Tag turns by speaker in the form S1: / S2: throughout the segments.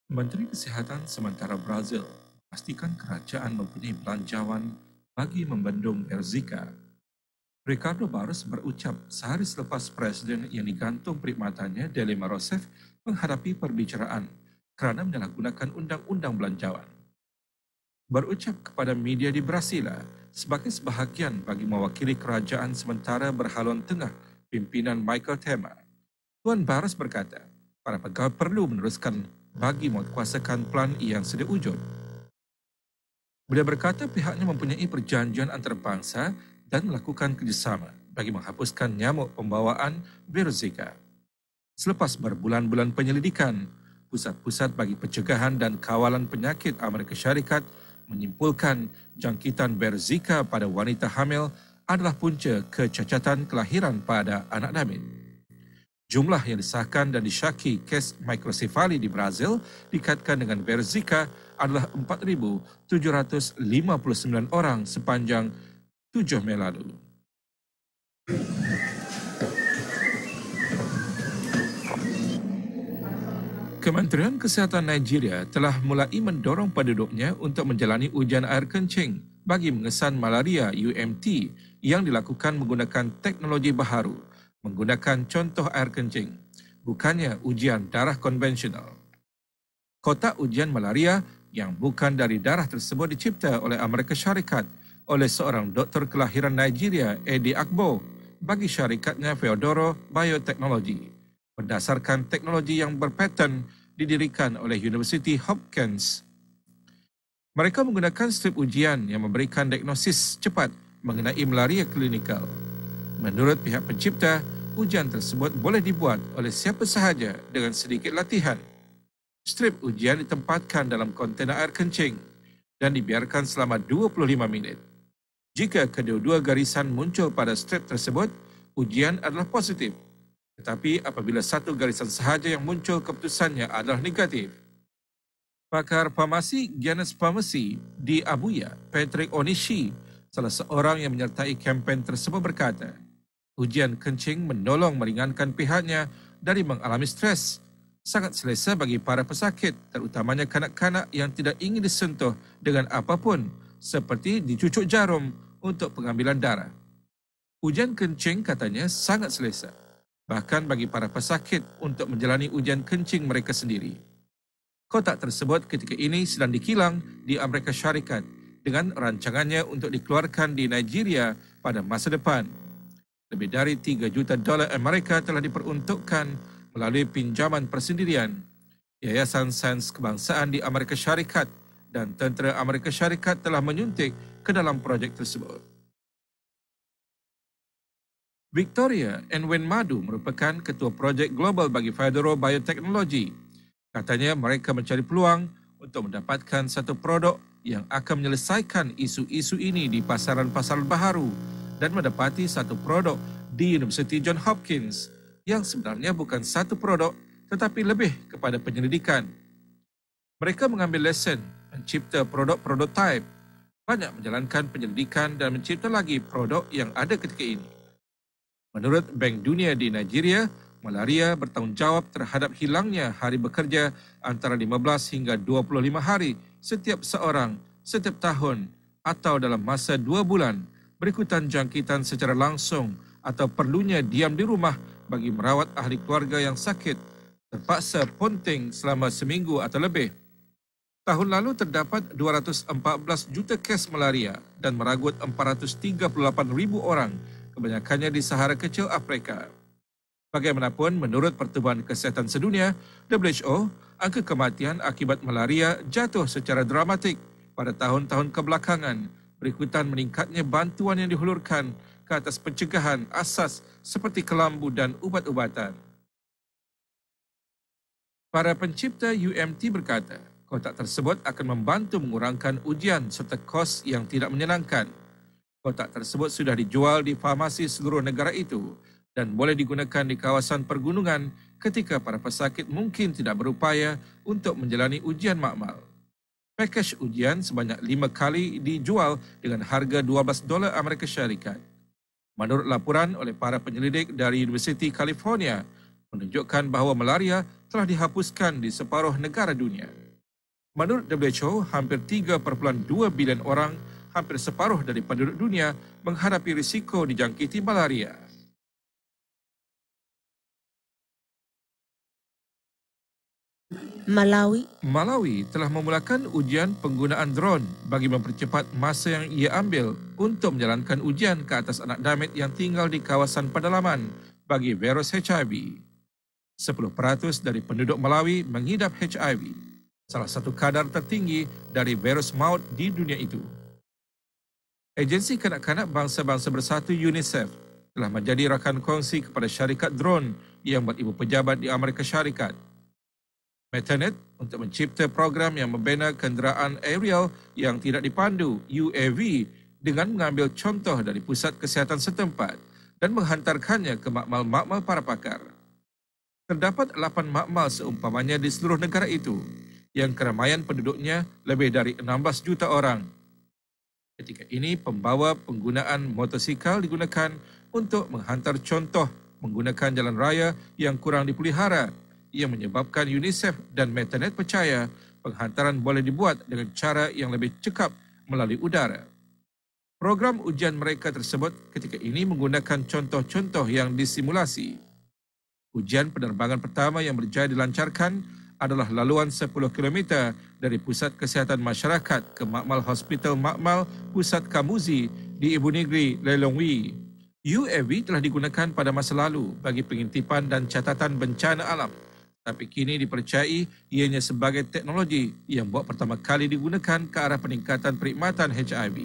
S1: Menteri Kesihatan sementara Brazil memastikan kerajaan mempunyai belanjawan bagi membendung Zika. Ricardo Barros berucap sehari selepas Presiden yang digantung perkhidmatannya, Dilma Rousseff, menghadapi perbicaraan kerana menyalahgunakan undang-undang belanjawan. Berucap kepada media di Brasilia sebagai sebahagian bagi mewakili kerajaan sementara berhaluan tengah pimpinan Michael Temer, Tuan Barros berkata, para pegawai perlu meneruskan bagi menguatkuasakan plan yang sedia wujud. Beliau berkata pihaknya mempunyai perjanjian antarabangsa dan melakukan kerjasama bagi menghapuskan nyamuk pembawaan virus Zika. Selepas berbulan-bulan penyelidikan, Pusat-Pusat bagi Pencegahan dan Kawalan Penyakit Amerika Syarikat menyimpulkan jangkitan virus Zika pada wanita hamil adalah punca kecacatan kelahiran pada anak Damin. Jumlah yang disahkan dan disyaki kes mikrosefali di Brazil dikaitkan dengan virus Zika adalah 4,759 orang sepanjang 7 Mei lalu. Kementerian Kesihatan Nigeria telah mulai mendorong penduduknya untuk menjalani ujian air kencing bagi mengesan malaria UMT yang dilakukan menggunakan teknologi baharu, menggunakan contoh air kencing, bukannya ujian darah konvensional. Kotak ujian malaria yang bukan dari darah tersebut dicipta oleh Amerika Syarikat oleh seorang doktor kelahiran Nigeria, Eddie Agbo, bagi syarikatnya Feodoro Biotechnology, berdasarkan teknologi yang berpaten didirikan oleh University Hopkins. Mereka menggunakan strip ujian yang memberikan diagnosis cepat mengenai malaria klinikal. Menurut pihak pencipta, ujian tersebut boleh dibuat oleh siapa sahaja dengan sedikit latihan. Strip ujian ditempatkan dalam kontena air kencing dan dibiarkan selama 25 minit. Jika kedua-dua garisan muncul pada strip tersebut, ujian adalah positif. Tetapi apabila satu garisan sahaja yang muncul, keputusannya adalah negatif. Pakar farmasi Guinness Pharmacy di Abuya, Patrick Onishi, salah seorang yang menyertai kempen tersebut berkata, ujian kencing menolong meringankan pihaknya dari mengalami stres. Sangat selesa bagi para pesakit, terutamanya kanak-kanak yang tidak ingin disentuh dengan apapun, seperti dicucuk jarum untuk pengambilan darah. Ujian kencing katanya sangat selesa, bahkan bagi para pesakit untuk menjalani ujian kencing mereka sendiri. Kotak tersebut ketika ini sedang dikilang di Amerika Syarikat dengan rancangannya untuk dikeluarkan di Nigeria pada masa depan. Lebih dari $3 juta Amerika telah diperuntukkan melalui pinjaman persendirian. Yayasan Sains Kebangsaan di Amerika Syarikat dan Tentera Amerika Syarikat telah menyuntik ke dalam projek tersebut. Victoria Enwenmadu merupakan ketua projek global bagi Feodoro Biotechnology. Katanya mereka mencari peluang untuk mendapatkan satu produk yang akan menyelesaikan isu-isu ini di pasaran-pasaran baharu dan mendapati satu produk di University Johns Hopkins yang sebenarnya bukan satu produk tetapi lebih kepada penyelidikan. Mereka mengambil lesen mencipta produk prototype, banyak menjalankan penyelidikan dan mencipta lagi produk yang ada ketika ini. Menurut Bank Dunia di Nigeria, malaria bertanggungjawab terhadap hilangnya hari bekerja antara 15 hingga 25 hari setiap seorang setiap tahun atau dalam masa 2 bulan berikutan jangkitan secara langsung atau perlunya diam di rumah bagi merawat ahli keluarga yang sakit, terpaksa ponting selama seminggu atau lebih. Tahun lalu terdapat 214 juta kes malaria dan meragut 438,000 orang, kebanyakannya di Sahara Kecil Afrika. Bagaimanapun, menurut Pertubuhan Kesihatan Sedunia, WHO, angka kematian akibat malaria jatuh secara dramatik pada tahun-tahun kebelakangan, berikutan meningkatnya bantuan yang dihulurkan ke atas pencegahan asas seperti kelambu dan ubat-ubatan. Para pencipta UMT berkata, kotak tersebut akan membantu mengurangkan ujian serta kos yang tidak menyenangkan. Kotak tersebut sudah dijual di farmasi seluruh negara itu dan boleh digunakan di kawasan pergunungan ketika para pesakit mungkin tidak berupaya untuk menjalani ujian makmal. Pakej ujian sebanyak 5 kali dijual dengan harga $12 Amerika Syarikat. Menurut laporan oleh para penyelidik dari Universiti California, menunjukkan bahawa malaria telah dihapuskan di separuh negara dunia. Menurut WHO, hampir 3.2 bilion orang, hampir separuh dari penduduk dunia, menghadapi risiko dijangkiti malaria. Malawi telah memulakan ujian penggunaan drone bagi mempercepat masa yang ia ambil untuk menjalankan ujian ke atas anak damit yang tinggal di kawasan pedalaman bagi virus HIV. 10% dari penduduk Malawi mengidap HIV, salah satu kadar tertinggi dari virus maut di dunia itu. Agensi Kanak-Kanak Bangsa-Bangsa Bersatu UNICEF telah menjadi rakan kongsi kepada syarikat drone yang beribu pejabat di Amerika Syarikat, Metanet, untuk mencipta program yang membina kenderaan aerial yang tidak dipandu UAV dengan mengambil contoh dari pusat kesihatan setempat dan menghantarkannya ke makmal-makmal para pakar. Terdapat 8 makmal seumpamanya di seluruh negara itu yang keramaian penduduknya lebih dari 16 juta orang. Ketika ini, pembawa penggunaan motosikal digunakan untuk menghantar contoh menggunakan jalan raya yang kurang dipelihara, yang menyebabkan UNICEF dan Metanet percaya penghantaran boleh dibuat dengan cara yang lebih cekap melalui udara. Program ujian mereka tersebut ketika ini menggunakan contoh-contoh yang disimulasi. Ujian penerbangan pertama yang berjaya dilancarkan adalah laluan 10 km dari Pusat Kesihatan Masyarakat ke Makmal Hospital Makmal Pusat Kamuzi di Ibu Negeri Lilongwe. UAV telah digunakan pada masa lalu bagi pengintipan dan catatan bencana alam, tapi kini dipercayai ianya sebagai teknologi yang buat pertama kali digunakan ke arah peningkatan perkhidmatan HIV.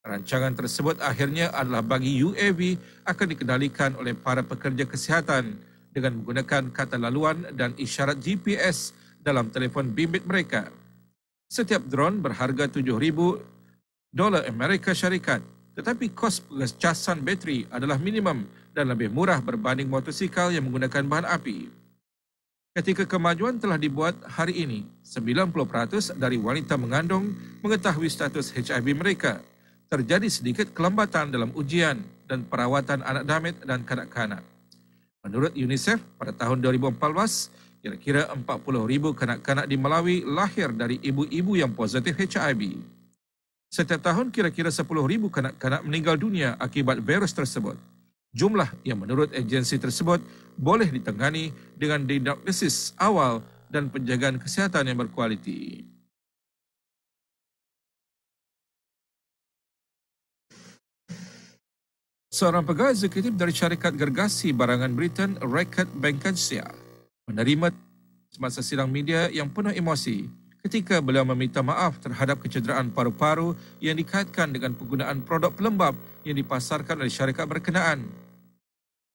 S1: Rancangan tersebut akhirnya adalah bagi UAV akan dikendalikan oleh para pekerja kesihatan dengan menggunakan kata laluan dan isyarat GPS dalam telefon bimbit mereka. Setiap drone berharga $7,000 Amerika Syarikat, tetapi kos pengecasan bateri adalah minimum dan lebih murah berbanding motosikal yang menggunakan bahan api. Ketika kemajuan telah dibuat hari ini, 90% dari wanita mengandung mengetahui status HIV mereka. Terjadi sedikit kelambatan dalam ujian dan perawatan anak damit dan kanak-kanak. Menurut UNICEF, pada tahun 2014, kira-kira 40,000 kanak-kanak di Malawi lahir dari ibu-ibu yang positif HIV. Setiap tahun, kira-kira 10,000 kanak-kanak meninggal dunia akibat virus tersebut. Jumlah yang menurut agensi tersebut boleh ditangani dengan diagnosis awal dan penjagaan kesihatan yang berkualiti. Seorang pegawai eksekutif dari syarikat gergasi barangan Britain, Reckitt Benckiser, menerima semasa sidang media yang penuh emosi ketika beliau meminta maaf terhadap kecederaan paru-paru yang dikaitkan dengan penggunaan produk pelembab yang dipasarkan oleh syarikat berkenaan.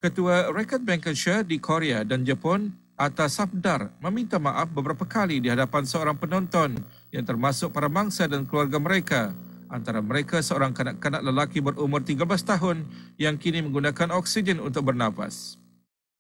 S1: Ketua Reckitt Benckiser di Korea dan Jepun, Atta Safdar, meminta maaf beberapa kali di hadapan seorang penonton yang termasuk para mangsa dan keluarga mereka. Antara mereka seorang kanak-kanak lelaki berumur 13 tahun yang kini menggunakan oksigen untuk bernafas.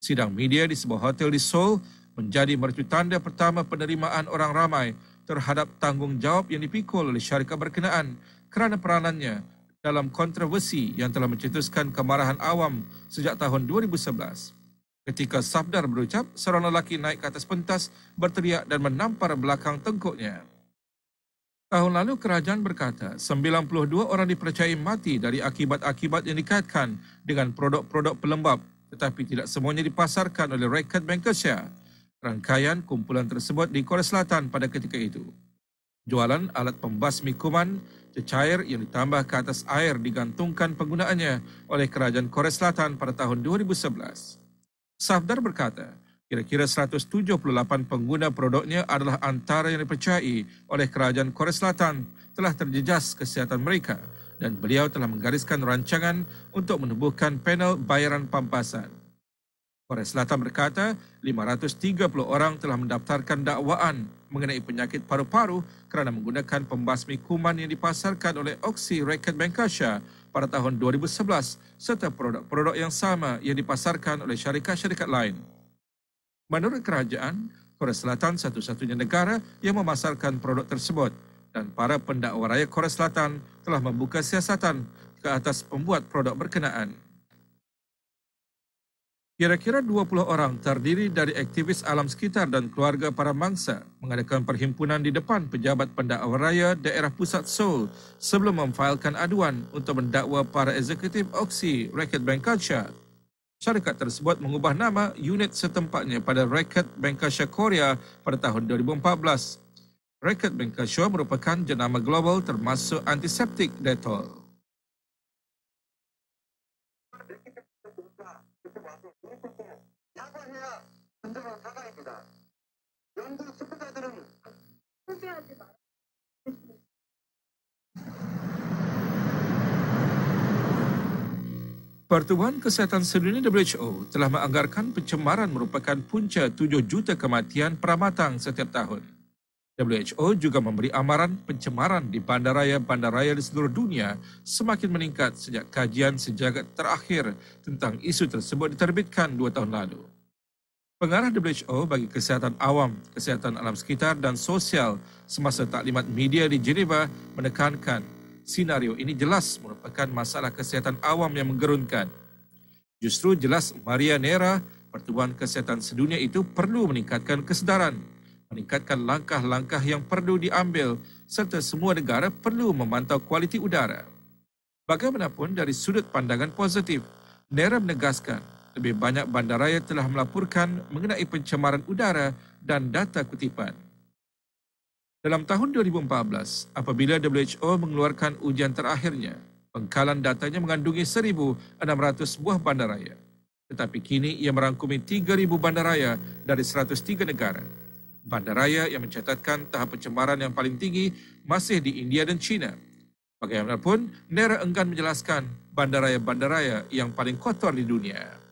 S1: Sidang media di sebuah hotel di Seoul menjadi mercu tanda pertama penerimaan orang ramai terhadap tanggungjawab yang dipikul oleh syarikat berkenaan kerana peranannya dalam kontroversi yang telah mencetuskan kemarahan awam sejak tahun 2011. Ketika Safdar berucap, seorang lelaki naik ke atas pentas, berteriak dan menampar belakang tengkuknya. Tahun lalu, kerajaan berkata 92 orang dipercayai mati dari akibat-akibat yang dikaitkan dengan produk-produk pelembab, tetapi tidak semuanya dipasarkan oleh Reckitt Benckiser. Rangkaian kumpulan tersebut di Korea Selatan pada ketika itu. Jualan alat pembasmi kuman, cecair yang ditambah ke atas air digantungkan penggunaannya oleh kerajaan Korea Selatan pada tahun 2011. Safdar berkata, kira-kira 178 pengguna produknya adalah antara yang dipercayai oleh kerajaan Korea Selatan telah terjejas kesihatan mereka dan beliau telah menggariskan rancangan untuk menubuhkan panel bayaran pampasan. Korea Selatan berkata 530 orang telah mendaftarkan dakwaan mengenai penyakit paru-paru kerana menggunakan pembasmi kuman yang dipasarkan oleh Oxy Reckitt Benckiser pada tahun 2011 serta produk-produk yang sama yang dipasarkan oleh syarikat-syarikat lain. Menurut kerajaan, Korea Selatan satu-satunya negara yang memasarkan produk tersebut dan para pendakwa raya Korea Selatan telah membuka siasatan ke atas pembuat produk berkenaan. Kira-kira 20 orang terdiri dari aktivis alam sekitar dan keluarga para mangsa mengadakan perhimpunan di depan pejabat pendakwa raya daerah pusat Seoul sebelum memfailkan aduan untuk mendakwa para eksekutif auksi Rakyat Bankasha. Syarikat tersebut mengubah nama unit setempatnya pada Rakyat Bankasha Korea pada tahun 2014. Rakyat Bankasha merupakan jenama global termasuk antiseptik Dettol. Pertubuhan Kesihatan Sedunia WHO telah menganggarkan pencemaran merupakan punca 7 juta kematian pramatang setiap tahun. WHO juga memberi amaran pencemaran di bandaraya-bandaraya di seluruh dunia semakin meningkat sejak kajian sejagat terakhir tentang isu tersebut diterbitkan 2 tahun lalu. Pengarah WHO bagi kesihatan awam, kesihatan alam sekitar dan sosial semasa taklimat media di Geneva menekankan senario ini jelas merupakan masalah kesihatan awam yang menggerunkan. Justru jelas Maria Neira, Pertubuhan Kesihatan Sedunia itu perlu meningkatkan kesedaran, meningkatkan langkah-langkah yang perlu diambil serta semua negara perlu memantau kualiti udara. Bagaimanapun dari sudut pandangan positif, Neira menegaskan lebih banyak bandaraya telah melaporkan mengenai pencemaran udara dan data kutipan. Dalam tahun 2014, apabila WHO mengeluarkan ujian terakhirnya, pengkalan datanya mengandungi 1,600 buah bandaraya. Tetapi kini ia merangkumi 3,000 bandaraya dari 103 negara. Bandaraya yang mencatatkan tahap pencemaran yang paling tinggi masih di India dan China. Bagaimanapun, Neira enggan menjelaskan bandaraya-bandaraya yang paling kotor di dunia.